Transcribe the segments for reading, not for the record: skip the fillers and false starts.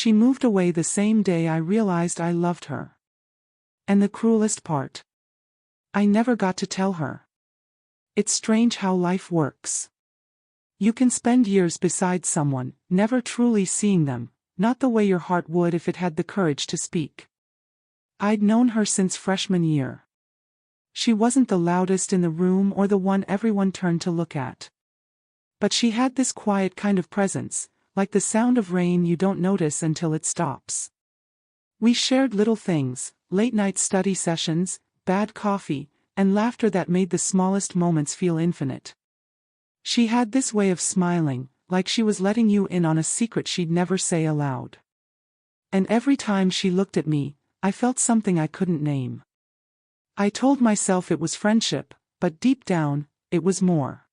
She moved away the same day I realized I loved her. And the cruelest part? I never got to tell her. It's strange how life works. You can spend years beside someone, never truly seeing them, not the way your heart would if it had the courage to speak. I'd known her since freshman year. She wasn't the loudest in the room or the one everyone turned to look at. But she had this quiet kind of presence, like the sound of rain you don't notice until it stops. We shared little things, late-night study sessions, bad coffee, and laughter that made the smallest moments feel infinite. She had this way of smiling, like she was letting you in on a secret she'd never say aloud. And every time she looked at me, I felt something I couldn't name. I told myself it was friendship, but deep down, it was more.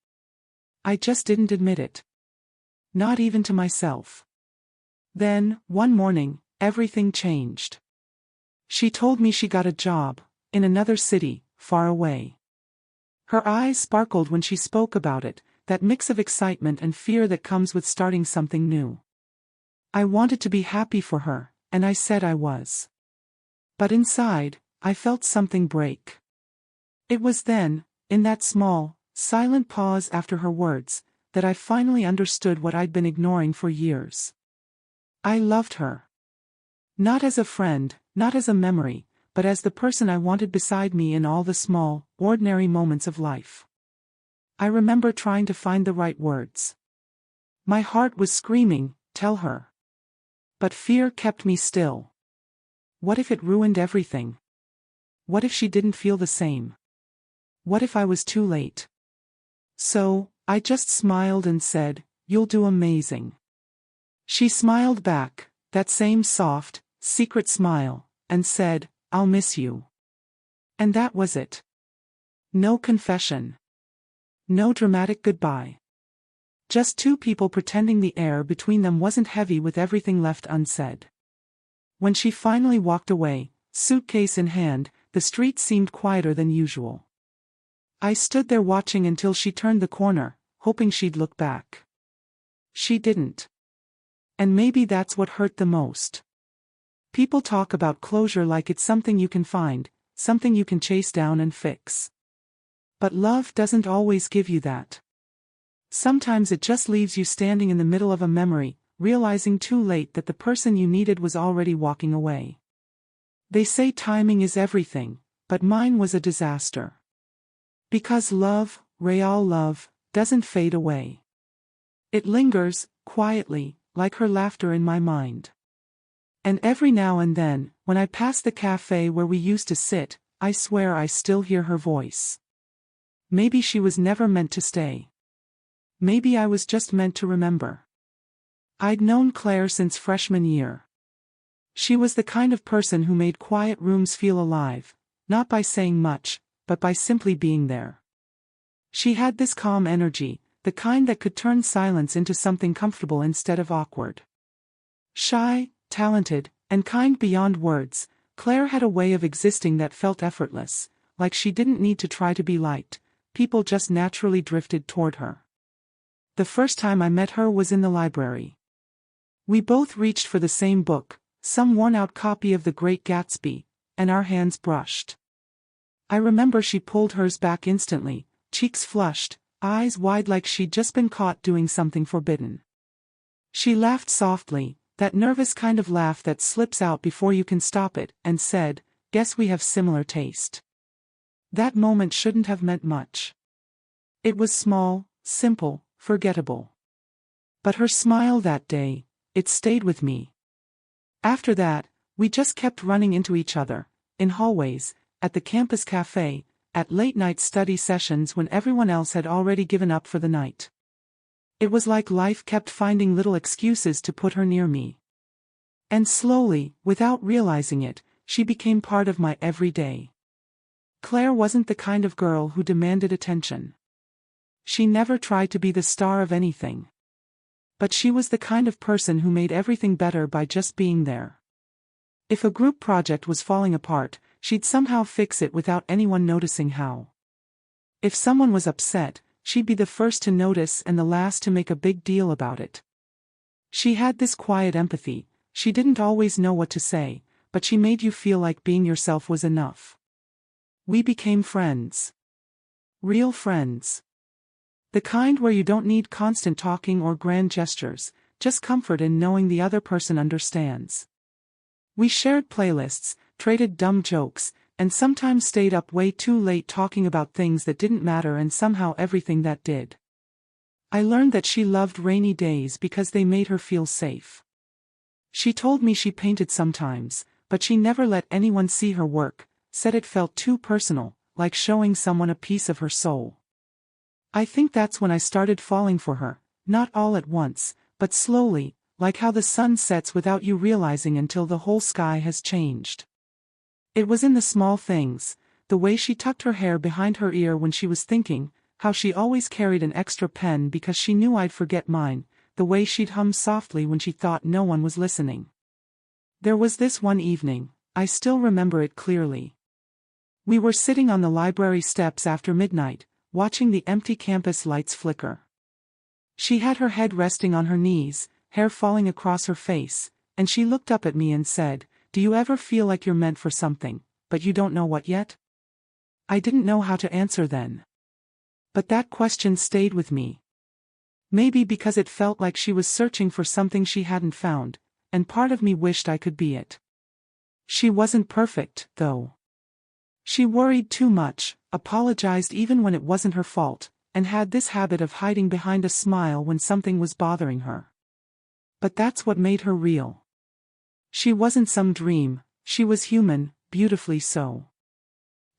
I just didn't admit it. Not even to myself. Then, one morning, everything changed. She told me she got a job, in another city, far away. Her eyes sparkled when she spoke about it, that mix of excitement and fear that comes with starting something new. I wanted to be happy for her, and I said I was. But inside, I felt something break. It was then, in that small, silent pause after her words, that I finally understood what I'd been ignoring for years. I loved her. Not as a friend, not as a memory, but as the person I wanted beside me in all the small, ordinary moments of life. I remember trying to find the right words. My heart was screaming, "Tell her." But fear kept me still. What if it ruined everything? What if she didn't feel the same? What if I was too late? So, I just smiled and said, "You'll do amazing." She smiled back, that same soft, secret smile, and said, "I'll miss you." And that was it. No confession. No dramatic goodbye. Just two people pretending the air between them wasn't heavy with everything left unsaid. When she finally walked away, suitcase in hand, the street seemed quieter than usual. I stood there watching until she turned the corner, hoping she'd look back. She didn't. And maybe that's what hurt the most. People talk about closure like it's something you can find, something you can chase down and fix. But love doesn't always give you that. Sometimes it just leaves you standing in the middle of a memory, realizing too late that the person you needed was already walking away. They say timing is everything, but mine was a disaster. Because love, real love, doesn't fade away. It lingers, quietly, like her laughter in my mind. And every now and then, when I pass the cafe where we used to sit, I swear I still hear her voice. Maybe she was never meant to stay. Maybe I was just meant to remember. I'd known Claire since freshman year. She was the kind of person who made quiet rooms feel alive, not by saying much, but by simply being there. She had this calm energy, the kind that could turn silence into something comfortable instead of awkward. Shy, talented, and kind beyond words, Claire had a way of existing that felt effortless, like she didn't need to try to be liked, people just naturally drifted toward her. The first time I met her was in the library. We both reached for the same book, some worn-out copy of The Great Gatsby, and our hands brushed. I remember she pulled hers back instantly, cheeks flushed, eyes wide like she'd just been caught doing something forbidden. She laughed softly, that nervous kind of laugh that slips out before you can stop it, and said, "Guess we have similar taste." That moment shouldn't have meant much. It was small, simple, forgettable. But her smile that day, it stayed with me. After that, we just kept running into each other, in hallways, at the campus cafe, at late-night study sessions when everyone else had already given up for the night. It was like life kept finding little excuses to put her near me. And slowly, without realizing it, she became part of my everyday. Claire wasn't the kind of girl who demanded attention. She never tried to be the star of anything. But she was the kind of person who made everything better by just being there. If a group project was falling apart, she'd somehow fix it without anyone noticing how. If someone was upset, she'd be the first to notice and the last to make a big deal about it. She had this quiet empathy, She didn't always know what to say, but she made you feel like being yourself was enough. We became friends. Real friends. The kind where you don't need constant talking or grand gestures, just comfort in knowing the other person understands. We shared playlists, traded dumb jokes, and sometimes stayed up way too late talking about things that didn't matter and somehow everything that did. I learned that she loved rainy days because they made her feel safe. She told me she painted sometimes, but she never let anyone see her work, said it felt too personal, like showing someone a piece of her soul. I think that's when I started falling for her, not all at once, but slowly, like how the sun sets without you realizing until the whole sky has changed. It was in the small things, the way she tucked her hair behind her ear when she was thinking, how she always carried an extra pen because she knew I'd forget mine, the way she'd hum softly when she thought no one was listening. There was this one evening, I still remember it clearly. We were sitting on the library steps after midnight, watching the empty campus lights flicker. She had her head resting on her knees, hair falling across her face, and she looked up at me and said, "Do you ever feel like you're meant for something, but you don't know what yet?" I didn't know how to answer then. But that question stayed with me. Maybe because it felt like she was searching for something she hadn't found, and part of me wished I could be it. She wasn't perfect, though. She worried too much, apologized even when it wasn't her fault, and had this habit of hiding behind a smile when something was bothering her. But that's what made her real. She wasn't some dream, she was human, beautifully so.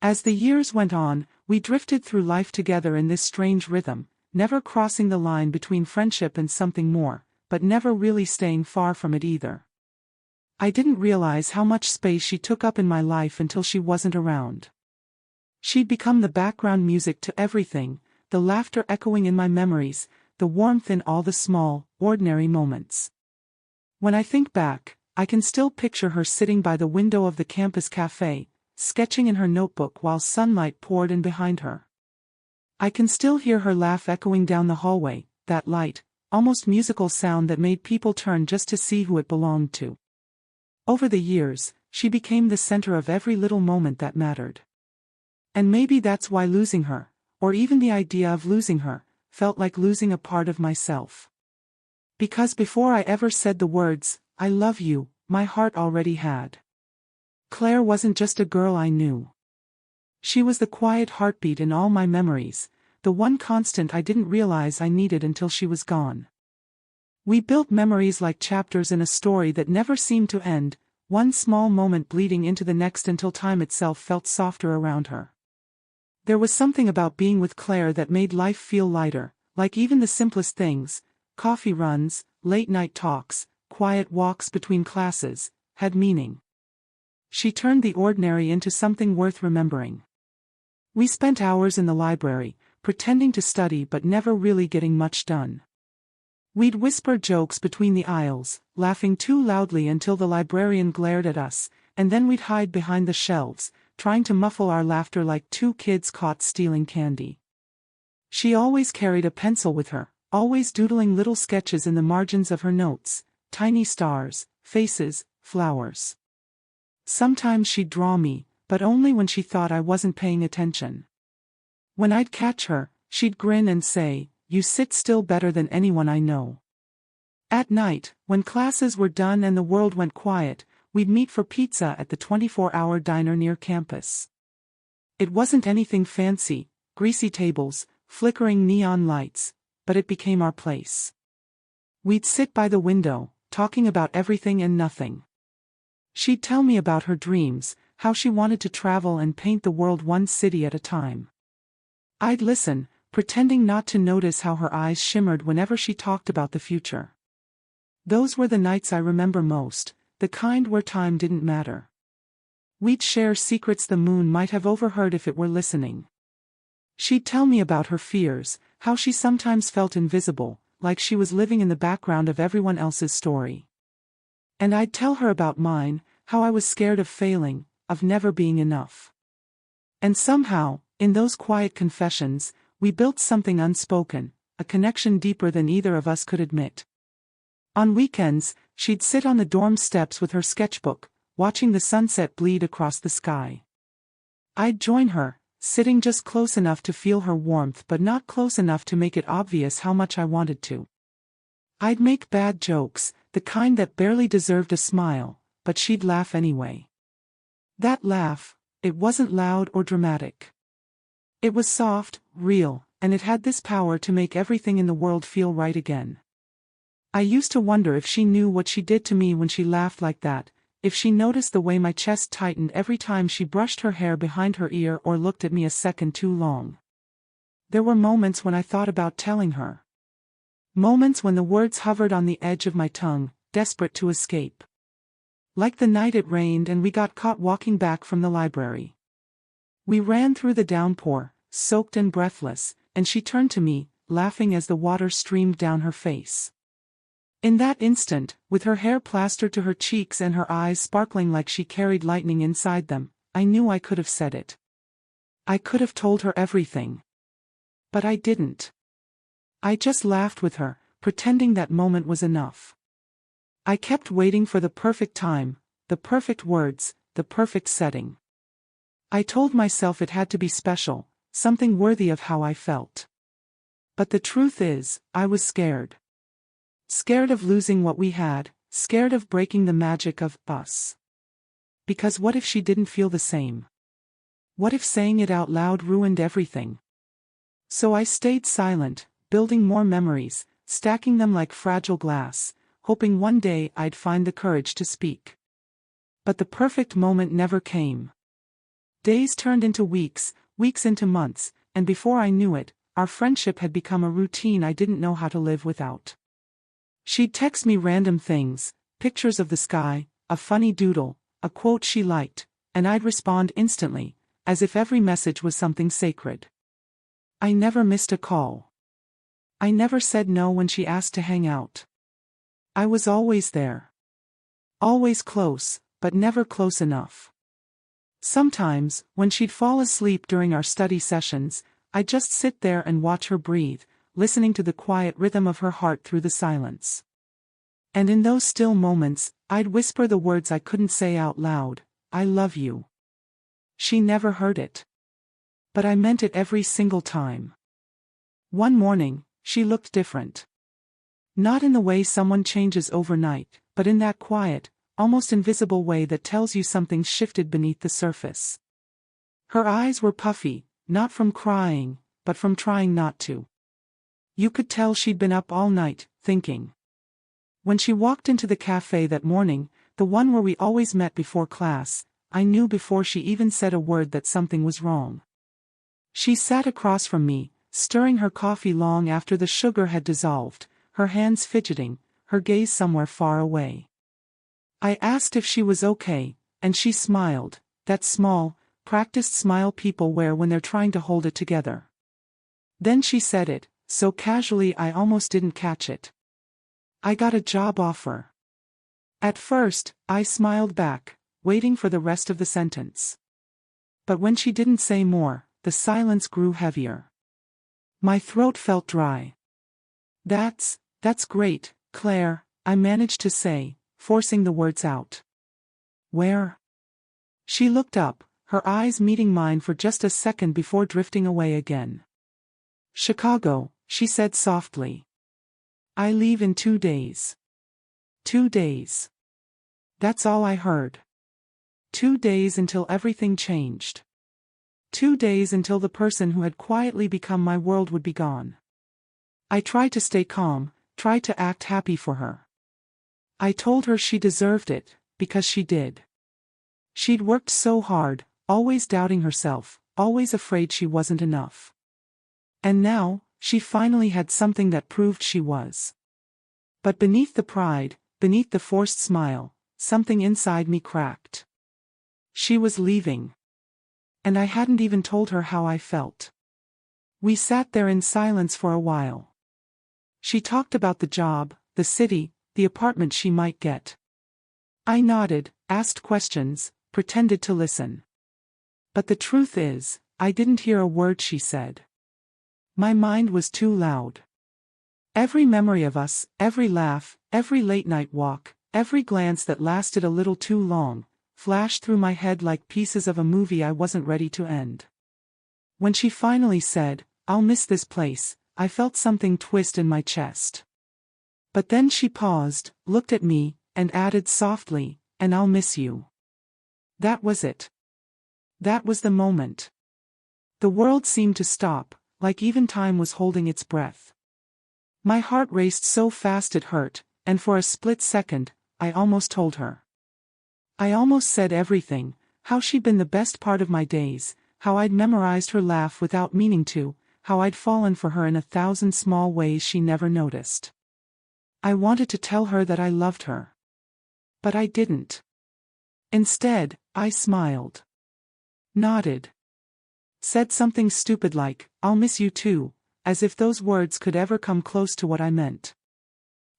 As the years went on, we drifted through life together in this strange rhythm, never crossing the line between friendship and something more, but never really staying far from it either. I didn't realize how much space she took up in my life until she wasn't around. She'd become the background music to everything, the laughter echoing in my memories, the warmth in all the small, ordinary moments. When I think back, I can still picture her sitting by the window of the campus cafe, sketching in her notebook while sunlight poured in behind her. I can still hear her laugh echoing down the hallway, that light, almost musical sound that made people turn just to see who it belonged to. Over the years, she became the center of every little moment that mattered. And maybe that's why losing her, or even the idea of losing her, felt like losing a part of myself. Because before I ever said the words, "I love you," my heart already had. Claire wasn't just a girl I knew. She was the quiet heartbeat in all my memories, the one constant I didn't realize I needed until she was gone. We built memories like chapters in a story that never seemed to end, one small moment bleeding into the next until time itself felt softer around her. There was something about being with Claire that made life feel lighter, like even the simplest things, coffee runs, late-night talks, quiet walks between classes, had meaning. She turned the ordinary into something worth remembering. We spent hours in the library, pretending to study but never really getting much done. We'd whisper jokes between the aisles, laughing too loudly until the librarian glared at us, and then we'd hide behind the shelves, trying to muffle our laughter like two kids caught stealing candy. She always carried a pencil with her, always doodling little sketches in the margins of her notes, tiny stars, faces, flowers. Sometimes she'd draw me, but only when she thought I wasn't paying attention. When I'd catch her, she'd grin and say, "You sit still better than anyone I know." At night, when classes were done and the world went quiet, we'd meet for pizza at the 24-hour diner near campus. It wasn't anything fancy, greasy tables, flickering neon lights, but it became our place. We'd sit by the window, talking about everything and nothing. She'd tell me about her dreams, how she wanted to travel and paint the world one city at a time. I'd listen, pretending not to notice how her eyes shimmered whenever she talked about the future. Those were the nights I remember most, the kind where time didn't matter. We'd share secrets the moon might have overheard if it were listening. She'd tell me about her fears, how she sometimes felt invisible, like she was living in the background of everyone else's story. And I'd tell her about mine, how I was scared of failing, of never being enough. And somehow, in those quiet confessions, we built something unspoken, a connection deeper than either of us could admit. On weekends, she'd sit on the dorm steps with her sketchbook, watching the sunset bleed across the sky. I'd join her, sitting just close enough to feel her warmth but not close enough to make it obvious how much I wanted to. I'd make bad jokes, the kind that barely deserved a smile, but she'd laugh anyway. That laugh, it wasn't loud or dramatic. It was soft, real, and it had this power to make everything in the world feel right again. I used to wonder if she knew what she did to me when she laughed like that, if she noticed the way my chest tightened every time she brushed her hair behind her ear or looked at me a second too long. There were moments when I thought about telling her. Moments when the words hovered on the edge of my tongue, desperate to escape. Like the night it rained and we got caught walking back from the library. We ran through the downpour, soaked and breathless, and she turned to me, laughing as the water streamed down her face. In that instant, with her hair plastered to her cheeks and her eyes sparkling like she carried lightning inside them, I knew I could have said it. I could have told her everything. But I didn't. I just laughed with her, pretending that moment was enough. I kept waiting for the perfect time, the perfect words, the perfect setting. I told myself it had to be special, something worthy of how I felt. But the truth is, I was scared. Scared of losing what we had, scared of breaking the magic of us. Because what if she didn't feel the same? What if saying it out loud ruined everything? So I stayed silent, building more memories, stacking them like fragile glass, hoping one day I'd find the courage to speak. But the perfect moment never came. Days turned into weeks, weeks into months, and before I knew it, our friendship had become a routine I didn't know how to live without. She'd text me random things, pictures of the sky, a funny doodle, a quote she liked, and I'd respond instantly, as if every message was something sacred. I never missed a call. I never said no when she asked to hang out. I was always there. Always close, but never close enough. Sometimes, when she'd fall asleep during our study sessions, I'd just sit there and watch her breathe, listening to the quiet rhythm of her heart through the silence. And in those still moments, I'd whisper the words I couldn't say out loud, "I love you." She never heard it. But I meant it every single time. One morning, she looked different. Not in the way someone changes overnight, but in that quiet, almost invisible way that tells you something's shifted beneath the surface. Her eyes were puffy, not from crying, but from trying not to. You could tell she'd been up all night, thinking. When she walked into the cafe that morning, the one where we always met before class, I knew before she even said a word that something was wrong. She sat across from me, stirring her coffee long after the sugar had dissolved, her hands fidgeting, her gaze somewhere far away. I asked if she was okay, and she smiled, that small, practiced smile people wear when they're trying to hold it together. Then she said it, so casually I almost didn't catch it. I got a job offer. At first, I smiled back, waiting for the rest of the sentence. But when she didn't say more, the silence grew heavier. My throat felt dry. That's great, Claire," I managed to say, forcing the words out. "Where?" She looked up, her eyes meeting mine for just a second before drifting away again. "Chicago," she said softly. "I leave in 2 days." 2 days. That's all I heard. 2 days until everything changed. 2 days until the person who had quietly become my world would be gone. I tried to stay calm, tried to act happy for her. I told her she deserved it, because she did. She'd worked so hard, always doubting herself, always afraid she wasn't enough. And now, she finally had something that proved she was. But beneath the pride, beneath the forced smile, something inside me cracked. She was leaving. And I hadn't even told her how I felt. We sat there in silence for a while. She talked about the job, the city, the apartment she might get. I nodded, asked questions, pretended to listen. But the truth is, I didn't hear a word she said. My mind was too loud. Every memory of us, every laugh, every late-night walk, every glance that lasted a little too long, flashed through my head like pieces of a movie I wasn't ready to end. When she finally said, "I'll miss this place," I felt something twist in my chest. But then she paused, looked at me, and added softly, "And I'll miss you." That was it. That was the moment. The world seemed to stop, like even time was holding its breath. My heart raced so fast it hurt, and for a split second, I almost told her. I almost said everything, how she'd been the best part of my days, how I'd memorized her laugh without meaning to, how I'd fallen for her in 1,000 small ways she never noticed. I wanted to tell her that I loved her. But I didn't. Instead, I smiled. Nodded. Said something stupid like, "I'll miss you too," as if those words could ever come close to what I meant.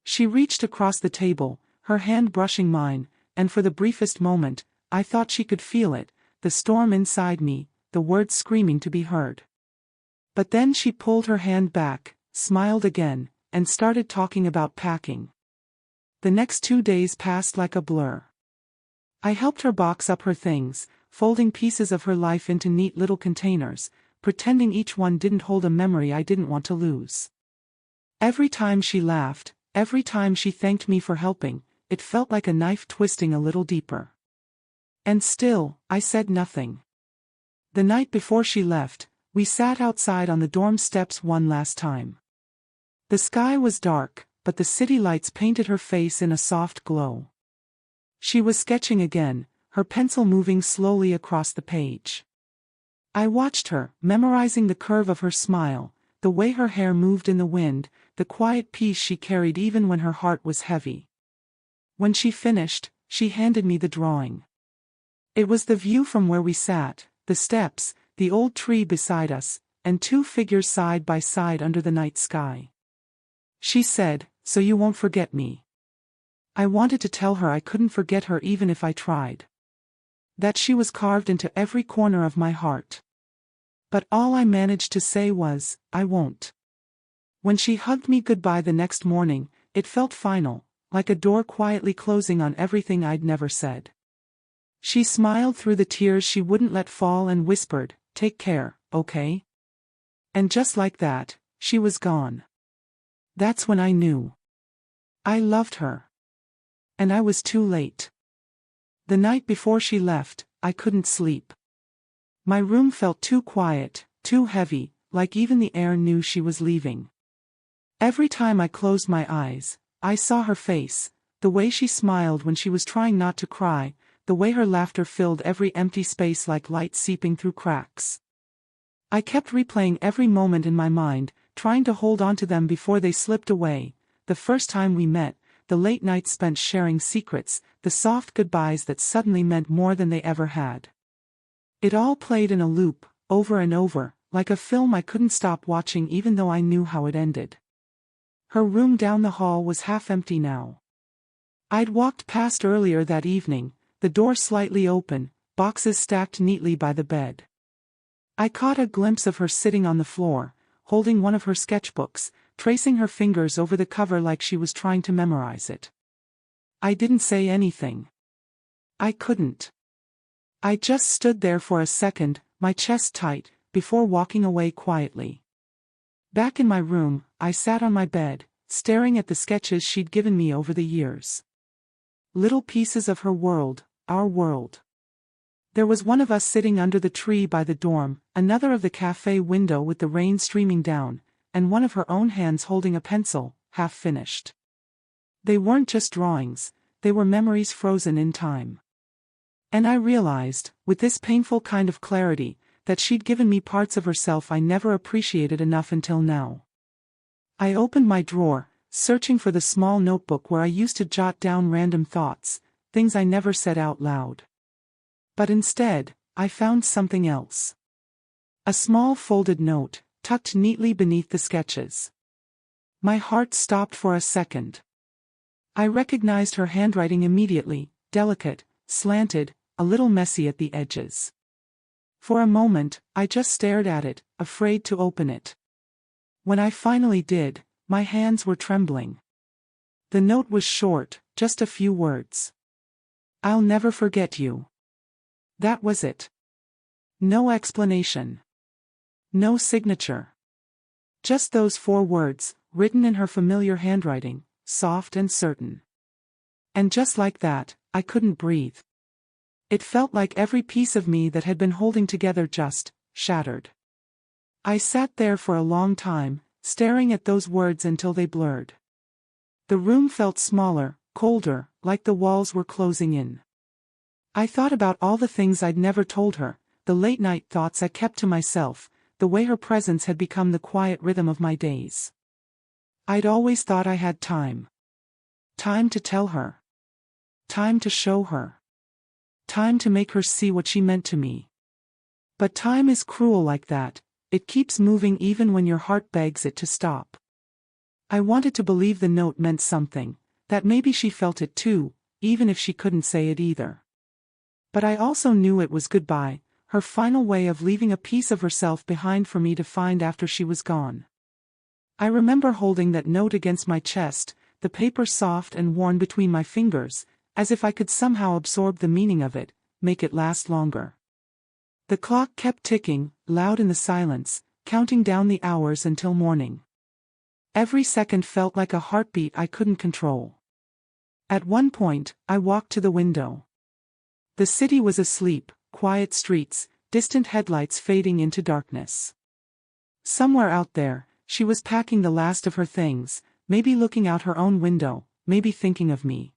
She reached across the table, her hand brushing mine, and for the briefest moment, I thought she could feel it, the storm inside me, the words screaming to be heard. But then she pulled her hand back, smiled again, and started talking about packing. The next 2 days passed like a blur. I helped her box up her things, folding pieces of her life into neat little containers, pretending each one didn't hold a memory I didn't want to lose. Every time she laughed, every time she thanked me for helping, it felt like a knife twisting a little deeper. And still, I said nothing. The night before she left, we sat outside on the dorm steps one last time. The sky was dark, but the city lights painted her face in a soft glow. She was sketching again, her pencil moving slowly across the page. I watched her, memorizing the curve of her smile, the way her hair moved in the wind, the quiet peace she carried even when her heart was heavy. When she finished, she handed me the drawing. It was the view from where we sat, the steps, the old tree beside us, and 2 figures side by side under the night sky. She said, "So you won't forget me." I wanted to tell her I couldn't forget her even if I tried. That she was carved into every corner of my heart. But all I managed to say was, "I won't." When she hugged me goodbye the next morning, it felt final, like a door quietly closing on everything I'd never said. She smiled through the tears she wouldn't let fall and whispered, "Take care, okay?" And just like that, she was gone. That's when I knew. I loved her. And I was too late. The night before she left, I couldn't sleep. My room felt too quiet, too heavy, like even the air knew she was leaving. Every time I closed my eyes, I saw her face, the way she smiled when she was trying not to cry, the way her laughter filled every empty space like light seeping through cracks. I kept replaying every moment in my mind, trying to hold on to them before they slipped away, the first time we met, the late nights spent sharing secrets, the soft goodbyes that suddenly meant more than they ever had. It all played in a loop, over and over, like a film I couldn't stop watching even though I knew how it ended. Her room down the hall was half empty now. I'd walked past earlier that evening, the door slightly open, boxes stacked neatly by the bed. I caught a glimpse of her sitting on the floor, holding one of her sketchbooks, tracing her fingers over the cover like she was trying to memorize it. I didn't say anything. I couldn't. I just stood there for a second, my chest tight, before walking away quietly. Back in my room, I sat on my bed, staring at the sketches she'd given me over the years. Little pieces of her world, our world. There was one of us sitting under the tree by the dorm, another of the cafe window with the rain streaming down, and one of her own hands holding a pencil, half finished. They weren't just drawings, they were memories frozen in time. And I realized, with this painful kind of clarity, that she'd given me parts of herself I never appreciated enough until now. I opened my drawer, searching for the small notebook where I used to jot down random thoughts, things I never said out loud. But instead, I found something else. A small folded note, tucked neatly beneath the sketches. My heart stopped for a second. I recognized her handwriting immediately, delicate, slanted, a little messy at the edges. For a moment, I just stared at it, afraid to open it. When I finally did, my hands were trembling. The note was short, just a few words. "I'll never forget you." That was it. No explanation. No signature. Just those 4 words, written in her familiar handwriting, soft and certain. And just like that, I couldn't breathe. It felt like every piece of me that had been holding together just shattered. I sat there for a long time, staring at those words until they blurred. The room felt smaller, colder, like the walls were closing in. I thought about all the things I'd never told her, the late-night thoughts I kept to myself, the way her presence had become the quiet rhythm of my days. I'd always thought I had time. Time to tell her. Time to show her. Time to make her see what she meant to me. But time is cruel like that, it keeps moving even when your heart begs it to stop. I wanted to believe the note meant something, that maybe she felt it too, even if she couldn't say it either. But I also knew it was goodbye, her final way of leaving a piece of herself behind for me to find after she was gone. I remember holding that note against my chest, the paper soft and worn between my fingers, as if I could somehow absorb the meaning of it, make it last longer. The clock kept ticking, loud in the silence, counting down the hours until morning. Every second felt like a heartbeat I couldn't control. At one point, I walked to the window. The city was asleep, quiet streets, distant headlights fading into darkness. Somewhere out there, she was packing the last of her things, maybe looking out her own window, maybe thinking of me.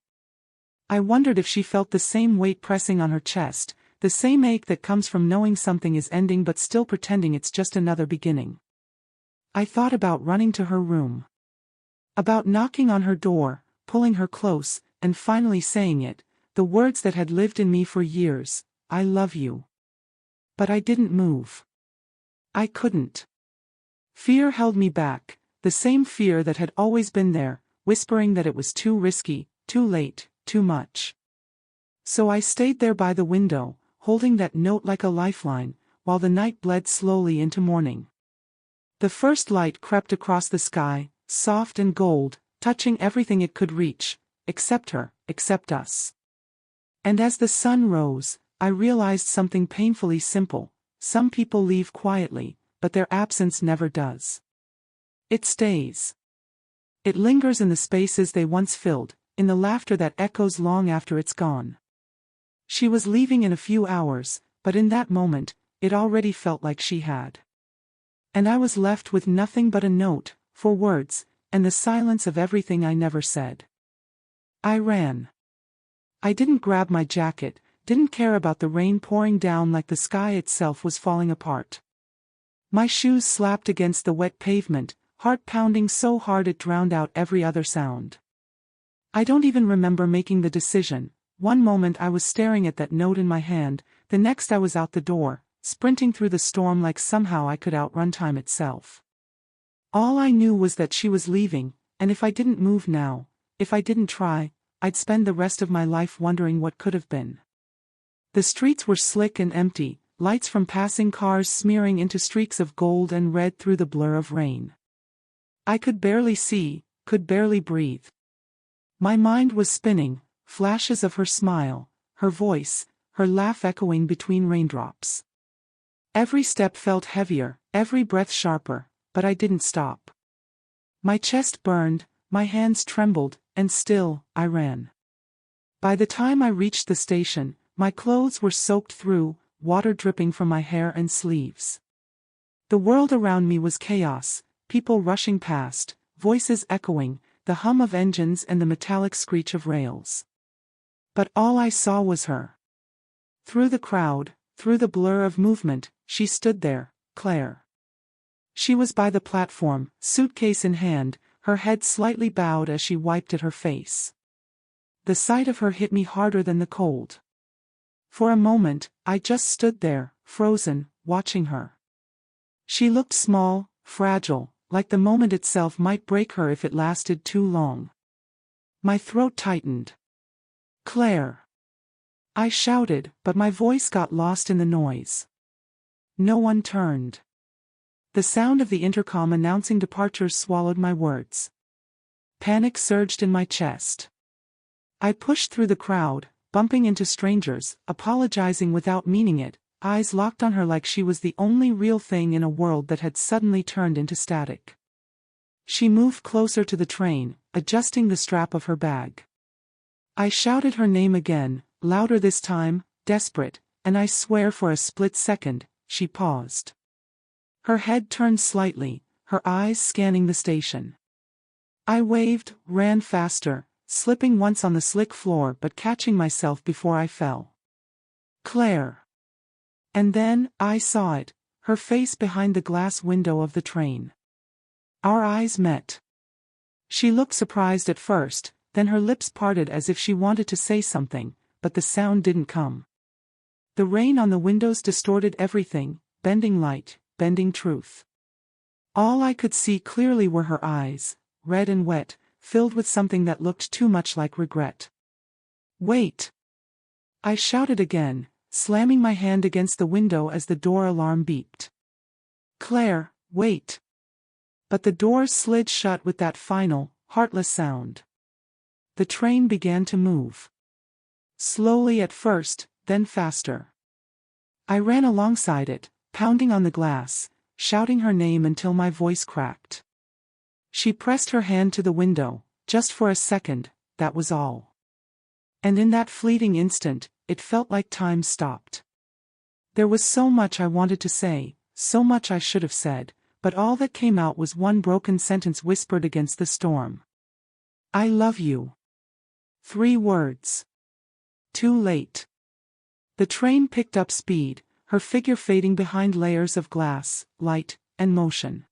I wondered if she felt the same weight pressing on her chest, the same ache that comes from knowing something is ending but still pretending it's just another beginning. I thought about running to her room. About knocking on her door, pulling her close, and finally saying it, the words that had lived in me for years, "I love you." But I didn't move. I couldn't. Fear held me back, the same fear that had always been there, whispering that it was too risky, too late, too much. So I stayed there by the window, holding that note like a lifeline, while the night bled slowly into morning. The first light crept across the sky, soft and gold, touching everything it could reach, except her, except us. And as the sun rose, I realized something painfully simple: some people leave quietly, but their absence never does. It stays. It lingers in the spaces they once filled, in the laughter that echoes long after it's gone. She was leaving in a few hours, but in that moment, it already felt like she had. And I was left with nothing but a note, for words, and the silence of everything I never said. I ran. I didn't grab my jacket, didn't care about the rain pouring down like the sky itself was falling apart. My shoes slapped against the wet pavement, heart pounding so hard it drowned out every other sound. I don't even remember making the decision. One moment I was staring at that note in my hand, the next I was out the door, sprinting through the storm like somehow I could outrun time itself. All I knew was that she was leaving, and if I didn't move now, if I didn't try, I'd spend the rest of my life wondering what could have been. The streets were slick and empty, lights from passing cars smearing into streaks of gold and red through the blur of rain. I could barely see, could barely breathe. My mind was spinning, flashes of her smile, her voice, her laugh echoing between raindrops. Every step felt heavier, every breath sharper, but I didn't stop. My chest burned, my hands trembled, and still, I ran. By the time I reached the station, my clothes were soaked through, water dripping from my hair and sleeves. The world around me was chaos, people rushing past, voices echoing, the hum of engines and the metallic screech of rails. But all I saw was her. Through the crowd, through the blur of movement, she stood there, Claire. She was by the platform, suitcase in hand, her head slightly bowed as she wiped at her face. The sight of her hit me harder than the cold. For a moment, I just stood there, frozen, watching her. She looked small, fragile, like the moment itself might break her if it lasted too long. My throat tightened. "Claire!" I shouted, but my voice got lost in the noise. No one turned. The sound of the intercom announcing departures swallowed my words. Panic surged in my chest. I pushed through the crowd, bumping into strangers, apologizing without meaning it, eyes locked on her like she was the only real thing in a world that had suddenly turned into static. She moved closer to the train, adjusting the strap of her bag. I shouted her name again, louder this time, desperate, and I swear for a split second, she paused. Her head turned slightly, her eyes scanning the station. I waved, ran faster, slipping once on the slick floor but catching myself before I fell. Claire. And then, I saw it, her face behind the glass window of the train. Our eyes met. She looked surprised at first, then her lips parted as if she wanted to say something, but the sound didn't come. The rain on the windows distorted everything, bending light, bending truth. All I could see clearly were her eyes, red and wet, filled with something that looked too much like regret. Wait! I shouted again, slamming my hand against the window as the door alarm beeped. Claire, wait! But the door slid shut with that final, heartless sound. The train began to move. Slowly at first, then faster. I ran alongside it, pounding on the glass, shouting her name until my voice cracked. She pressed her hand to the window, just for a second, that was all. And in that fleeting instant, it felt like time stopped. There was so much I wanted to say, so much I should have said, but all that came out was one broken sentence whispered against the storm. I love you. 3 words. Too late. The train picked up speed, her figure fading behind layers of glass, light, and motion.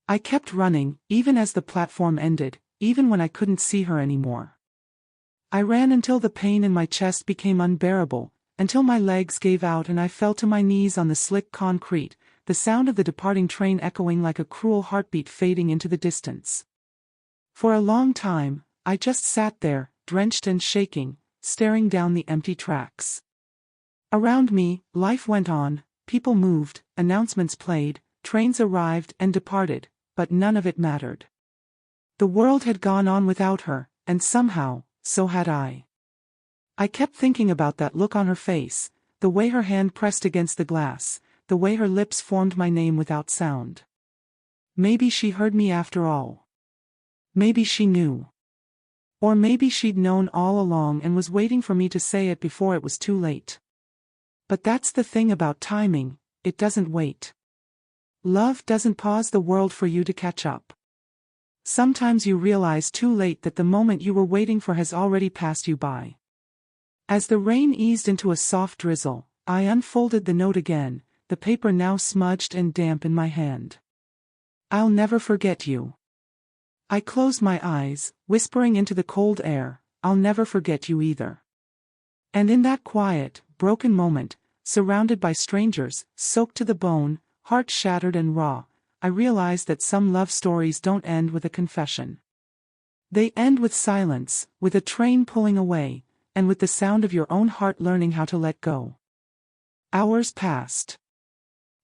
I kept running, even as the platform ended, even when I couldn't see her anymore. I ran until the pain in my chest became unbearable, until my legs gave out and I fell to my knees on the slick concrete, the sound of the departing train echoing like a cruel heartbeat fading into the distance. For a long time, I just sat there, drenched and shaking, staring down the empty tracks. Around me, life went on, people moved, announcements played, trains arrived and departed, but none of it mattered. The world had gone on without her, and somehow, so had I. I kept thinking about that look on her face, the way her hand pressed against the glass, the way her lips formed my name without sound. Maybe she heard me after all. Maybe she knew. Or maybe she'd known all along and was waiting for me to say it before it was too late. But that's the thing about timing, it doesn't wait. Love doesn't pause the world for you to catch up. Sometimes you realize too late that the moment you were waiting for has already passed you by. As the rain eased into a soft drizzle, I unfolded the note again, the paper now smudged and damp in my hand. I'll never forget you. I closed my eyes, whispering into the cold air, I'll never forget you either. And in that quiet, broken moment, surrounded by strangers, soaked to the bone, heart shattered and raw, I realized that some love stories don't end with a confession. They end with silence, with a train pulling away, and with the sound of your own heart learning how to let go. Hours passed.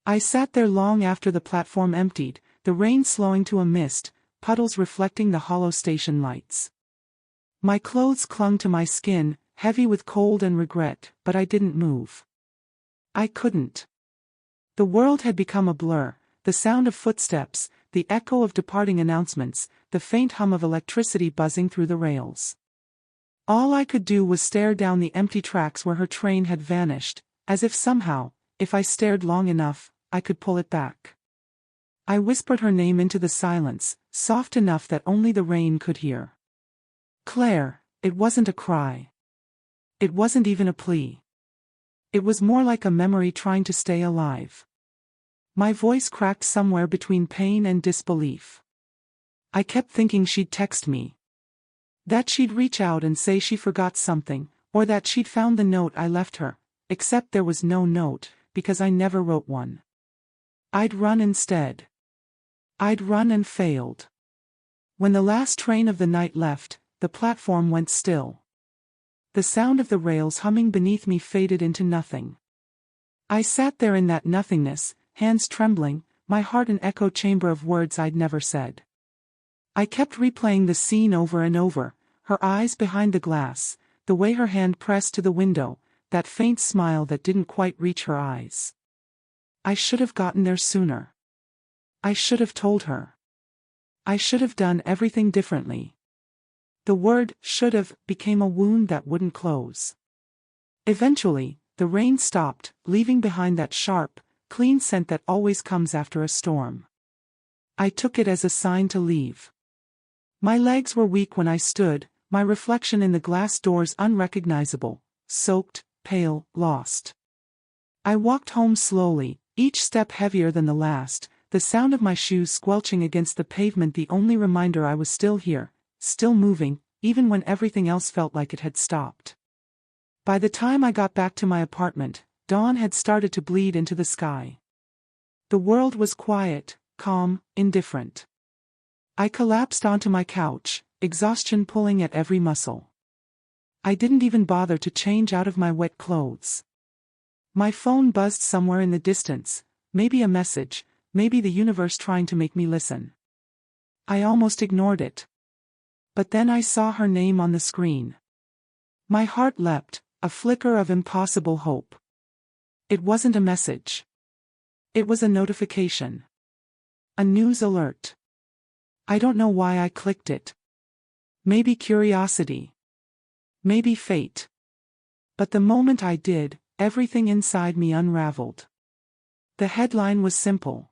I sat there long after the platform emptied, the rain slowing to a mist, puddles reflecting the hollow station lights. My clothes clung to my skin, heavy with cold and regret, but I didn't move. I couldn't. The world had become a blur, the sound of footsteps, the echo of departing announcements, the faint hum of electricity buzzing through the rails. All I could do was stare down the empty tracks where her train had vanished, as if somehow, if I stared long enough, I could pull it back. I whispered her name into the silence, soft enough that only the rain could hear. Claire, it wasn't a cry. It wasn't even a plea. It was more like a memory trying to stay alive. My voice cracked somewhere between pain and disbelief. I kept thinking she'd text me. That she'd reach out and say she forgot something, or that she'd found the note I left her, except there was no note, because I never wrote one. I'd run instead. I'd run and failed. When the last train of the night left, the platform went still. The sound of the rails humming beneath me faded into nothing. I sat there in that nothingness, hands trembling, my heart an echo chamber of words I'd never said. I kept replaying the scene over and over, her eyes behind the glass, the way her hand pressed to the window, that faint smile that didn't quite reach her eyes. I should have gotten there sooner. I should have told her. I should have done everything differently. The word should have became a wound that wouldn't close. Eventually, the rain stopped, leaving behind that sharp, clean scent that always comes after a storm. I took it as a sign to leave. My legs were weak when I stood, my reflection in the glass doors unrecognizable, soaked, pale, lost. I walked home slowly, each step heavier than the last, the sound of my shoes squelching against the pavement the only reminder I was still here, still moving, even when everything else felt like it had stopped. By the time I got back to my apartment, dawn had started to bleed into the sky. The world was quiet, calm, indifferent. I collapsed onto my couch, exhaustion pulling at every muscle. I didn't even bother to change out of my wet clothes. My phone buzzed somewhere in the distance, maybe a message, maybe the universe trying to make me listen. I almost ignored it. But then I saw her name on the screen. My heart leapt, a flicker of impossible hope. It wasn't a message. It was a notification. A news alert. I don't know why I clicked it. Maybe curiosity. Maybe fate. But the moment I did, everything inside me unraveled. The headline was simple.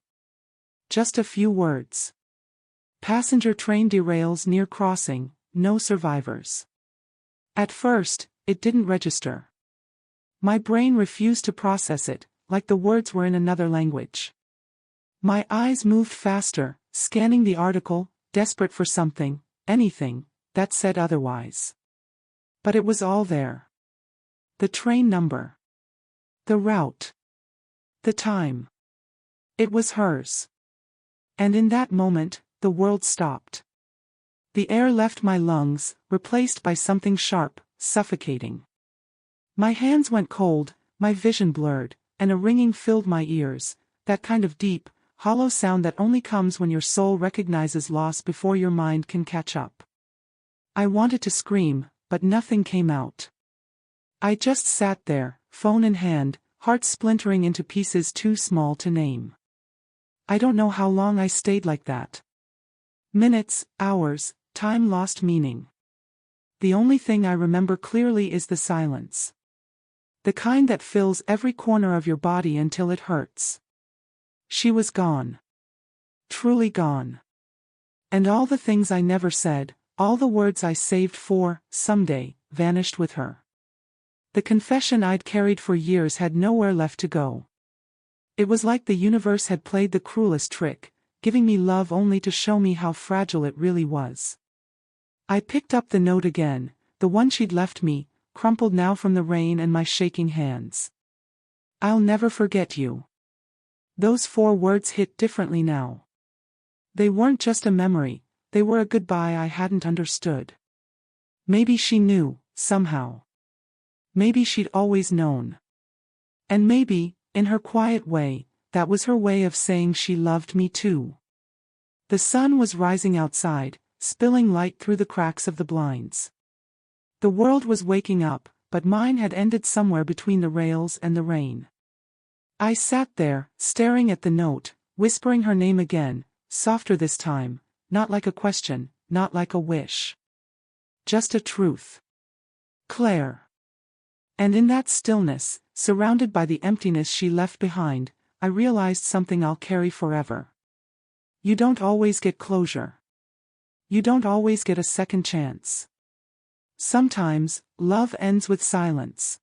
Just a few words. Passenger train derails near crossing, no survivors. At first, it didn't register. My brain refused to process it, like the words were in another language. My eyes moved faster, scanning the article, desperate for something, anything, that said otherwise. But it was all there. The train number. The route. The time. It was hers. And in that moment, the world stopped. The air left my lungs, replaced by something sharp, suffocating. My hands went cold, my vision blurred, and a ringing filled my ears, that kind of deep, hollow sound that only comes when your soul recognizes loss before your mind can catch up. I wanted to scream, but nothing came out. I just sat there, phone in hand, heart splintering into pieces too small to name. I don't know how long I stayed like that. Minutes, hours, time lost meaning. The only thing I remember clearly is the silence. The kind that fills every corner of your body until it hurts. She was gone. Truly gone. And all the things I never said, all the words I saved for someday, vanished with her. The confession I'd carried for years had nowhere left to go. It was like the universe had played the cruelest trick, giving me love only to show me how fragile it really was. I picked up the note again, the one she'd left me, crumpled now from the rain and my shaking hands. I'll never forget you. Those 4 words hit differently now. They weren't just a memory, they were a goodbye I hadn't understood. Maybe she knew, somehow. Maybe she'd always known. And maybe, in her quiet way, that was her way of saying she loved me too. The sun was rising outside, spilling light through the cracks of the blinds. The world was waking up, but mine had ended somewhere between the rails and the rain. I sat there, staring at the note, whispering her name again, softer this time, not like a question, not like a wish. Just a truth. Claire. And in that stillness, surrounded by the emptiness she left behind, I realized something I'll carry forever. You don't always get closure. You don't always get a second chance. Sometimes, love ends with silence.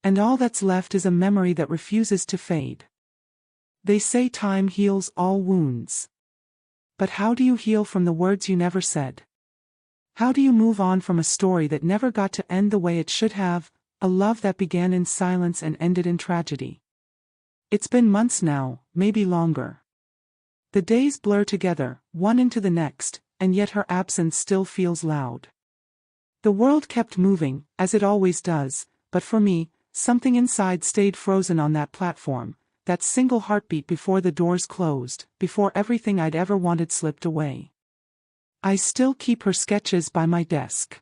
And all that's left is a memory that refuses to fade. They say time heals all wounds. But how do you heal from the words you never said? How do you move on from a story that never got to end the way it should have, a love that began in silence and ended in tragedy? It's been months now, maybe longer. The days blur together, one into the next, and yet her absence still feels loud. The world kept moving, as it always does, but for me, something inside stayed frozen on that platform, that single heartbeat before the doors closed, before everything I'd ever wanted slipped away. I still keep her sketches by my desk.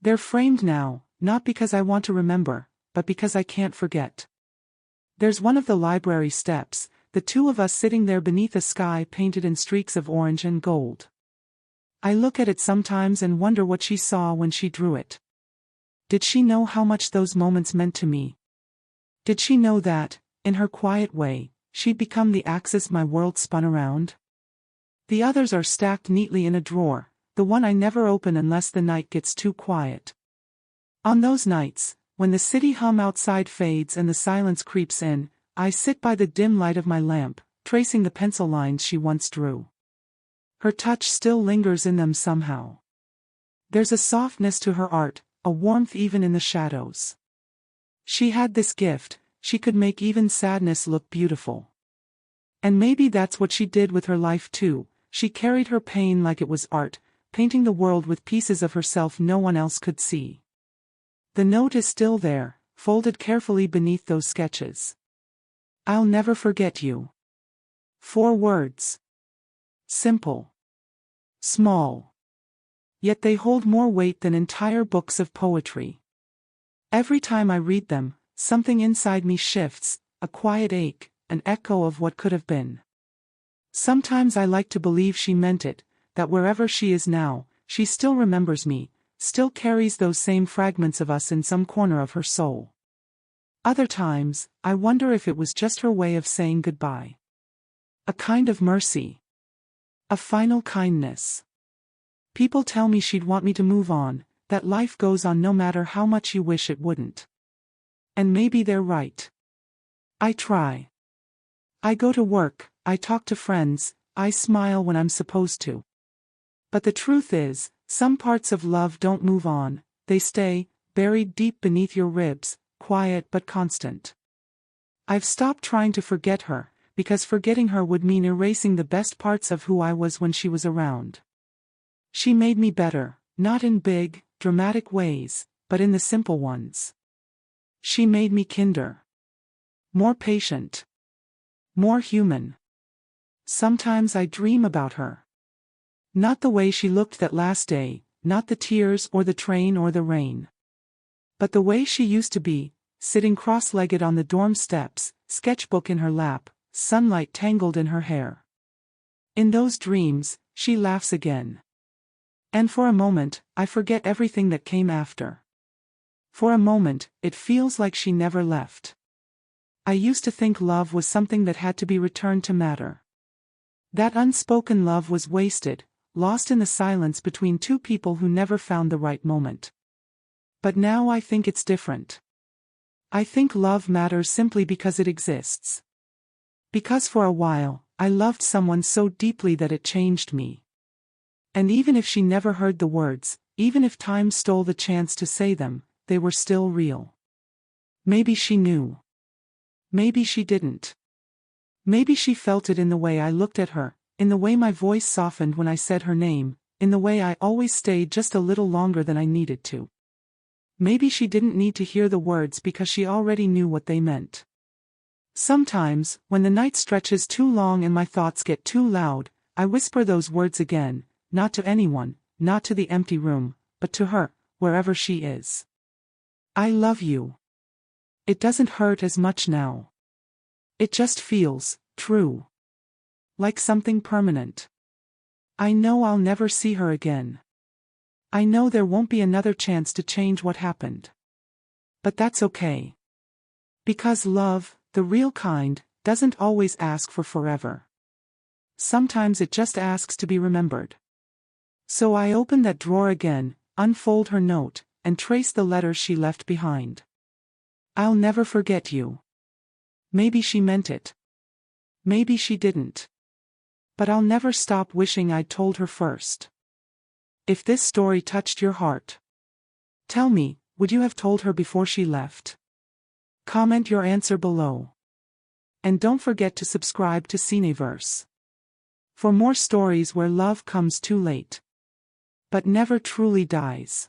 They're framed now, not because I want to remember, but because I can't forget. There's one of the library steps, the two of us sitting there beneath a sky painted in streaks of orange and gold. I look at it sometimes and wonder what she saw when she drew it. Did she know how much those moments meant to me? Did she know that, in her quiet way, she'd become the axis my world spun around? The others are stacked neatly in a drawer, the one I never open unless the night gets too quiet. On those nights, when the city hum outside fades and the silence creeps in, I sit by the dim light of my lamp, tracing the pencil lines she once drew. Her touch still lingers in them somehow. There's a softness to her art, a warmth even in the shadows. She had this gift, she could make even sadness look beautiful. And maybe that's what she did with her life too, she carried her pain like it was art, painting the world with pieces of herself no one else could see. The note is still there, folded carefully beneath those sketches. I'll never forget you. 4 words. Simple. Small. Yet they hold more weight than entire books of poetry. Every time I read them, something inside me shifts, a quiet ache, an echo of what could have been. Sometimes I like to believe she meant it, that wherever she is now, she still remembers me, still carries those same fragments of us in some corner of her soul. Other times, I wonder if it was just her way of saying goodbye. A kind of mercy. A final kindness. People tell me she'd want me to move on, that life goes on no matter how much you wish it wouldn't. And maybe they're right. I try. I go to work, I talk to friends, I smile when I'm supposed to. But the truth is, some parts of love don't move on, they stay, buried deep beneath your ribs, quiet but constant. I've stopped trying to forget her, because forgetting her would mean erasing the best parts of who I was when she was around. She made me better, not in big, dramatic ways, but in the simple ones. She made me kinder. More patient. More human. Sometimes I dream about her. Not the way she looked that last day, not the tears or the train or the rain. But the way she used to be, sitting cross-legged on the dorm steps, sketchbook in her lap, sunlight tangled in her hair. In those dreams, she laughs again. And for a moment, I forget everything that came after. For a moment, it feels like she never left. I used to think love was something that had to be returned to matter. That unspoken love was wasted, lost in the silence between two people who never found the right moment. But now I think it's different. I think love matters simply because it exists. Because for a while, I loved someone so deeply that it changed me. And even if she never heard the words, even if time stole the chance to say them, they were still real. Maybe she knew. Maybe she didn't. Maybe she felt it in the way I looked at her, in the way my voice softened when I said her name, in the way I always stayed just a little longer than I needed to. Maybe she didn't need to hear the words because she already knew what they meant. Sometimes, when the night stretches too long and my thoughts get too loud, I whisper those words again, not to anyone, not to the empty room, but to her, wherever she is. I love you. It doesn't hurt as much now. It just feels true. Like something permanent. I know I'll never see her again. I know there won't be another chance to change what happened. But that's okay. Because love, the real kind, doesn't always ask for forever. Sometimes it just asks to be remembered. So I open that drawer again, unfold her note, and trace the letters she left behind. I'll never forget you. Maybe she meant it. Maybe she didn't. But I'll never stop wishing I'd told her first. If this story touched your heart, tell me, would you have told her before she left? Comment your answer below. And don't forget to subscribe to CineVerse. For more stories where love comes too late, but never truly dies.